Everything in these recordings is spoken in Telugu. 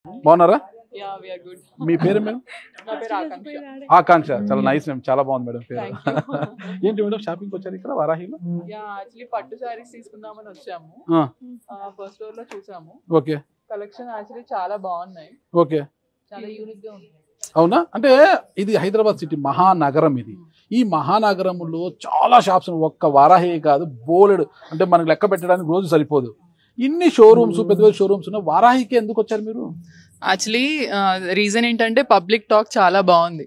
బాగున్నారా? Yeah, we are good. మీ పేరు మేడం? నా పేరు ఆకాంక్ష. ఆకాంక్ష. చాలా నైస్ నేమ్, చాలా బాగుంది మేడం పేరు. Thank you. ఏంటి మేడం షాపింగ్ వచ్చారు ఇక్కడ వారాహిలో? Yeah, actually పట్టు సారీస్ తీసుకుందామని వచ్చాము. ఫస్ట్ ఫ్లోర్ లో చూసాము. ఓకే. కలెక్షన్ యాక్చువల్లీ చాలా బాగున్నాయి. ఓకే. చాలా యూనిక్ గా ఉంది. అవునా? అంటే ఇది హైదరాబాద్ సిటీ మహానగరం. ఇది ఈ మహానగరంలో చాలా షాప్స్, ఒక్క వారాహి కాదు బోలెడు, అంటే మనకు లెక్క పెట్టడానికి రోజు సరిపోదు. ఇన్ని షోరూమ్స్, పెద్ద పెద్ద షోరూమ్స్ ఉన్న వారాహికి ఎందుకు వచ్చారు మీరు? యాక్చువల్లీ రీజన్ ఏంటంటే పబ్లిక్ టాక్ చాలా బాగుంది.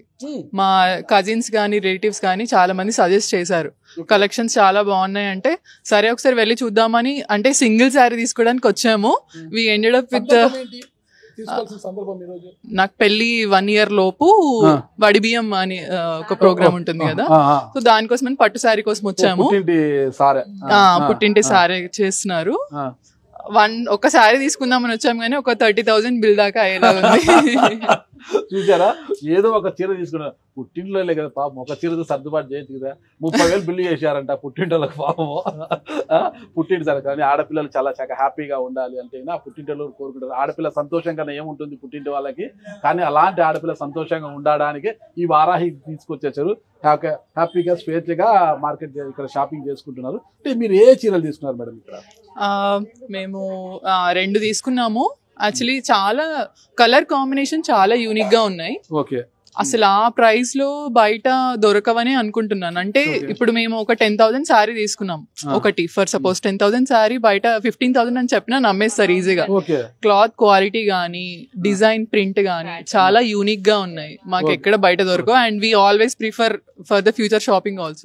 మా కజిన్స్ కానీ రిలేటివ్స్ కానీ చాలా మంది సజెస్ట్ చేశారు కలెక్షన్స్ చాలా బాగున్నాయి అంటే, సరే ఒకసారి వెళ్ళి చూద్దామని అంటే సింగిల్ శారీ తీసుకోవడానికి వచ్చాము. వి ఎండెడ్ అప్ విత్ నాకు పెళ్లి 1 year లోపు వడిబియ్యం అని ఒక ప్రోగ్రామ్ ఉంటుంది కదా, సో దానికోసం పట్టు శారీ కోసం వచ్చాము. పుట్టింటి సారీ చేస్తున్నారు. ఒక శారీ తీసుకుందామని వచ్చాము కానీ ఒక 30,000 బిల్ దాకా అయ్యేలా ఉంది. చూసారా? ఏదో ఒక చీర తీసుకున్నారు, పుట్టింట్లో కదా పాపం, ఒక చీరతో సర్దుబాటు చేయొచ్చు కదా. 30,000 బిల్లు చేశారంట పుట్టింటోళ్ళకి పాపము. పుట్టింటి సరే కానీ ఆడపిల్లలు చాలా చాలా హ్యాపీగా ఉండాలి అంటే ఆ పుట్టింటోళ్ళు కోరుకుంటారు. ఆడపిల్ల సంతోషంగా ఏముంటుంది పుట్టింటి వాళ్ళకి, కానీ అలాంటి ఆడపిల్ల సంతోషంగా ఉండడానికి ఈ వారాహి తీసుకొచ్చేసారు. హ్యాపీగా స్వేచ్ఛగా మార్కెట్ ఇక్కడ షాపింగ్ చేసుకుంటున్నారు. అంటే మీరు ఏ చీరలు తీసుకున్నారు మేడం ఇక్కడ? మేము 2 తీసుకున్నాము. యాక్చువల్లీ చాలా కలర్ కాంబినేషన్ చాలా యూనిక్ గా ఉన్నాయి. ఓకే. అసలు ఆ ప్రైస్ లో బయట దొరకవని అనుకుంటున్నాను. అంటే ఇప్పుడు మేము ఒక 10,000 శారీ తీసుకున్నాం ఒకటి, ఫర్ సపోజ్ 10,000 శారీ బయట 15,000 అని చెప్పినా నమ్మేస్తారు ఈజీగా. క్లాత్ క్వాలిటీ గానీ, డిజైన్ ప్రింట్ గానీ చాలా యూనిక్ గా ఉన్నాయి. మాకు ఎక్కడ బయట దొరకవు. And we always prefer for the future shopping also.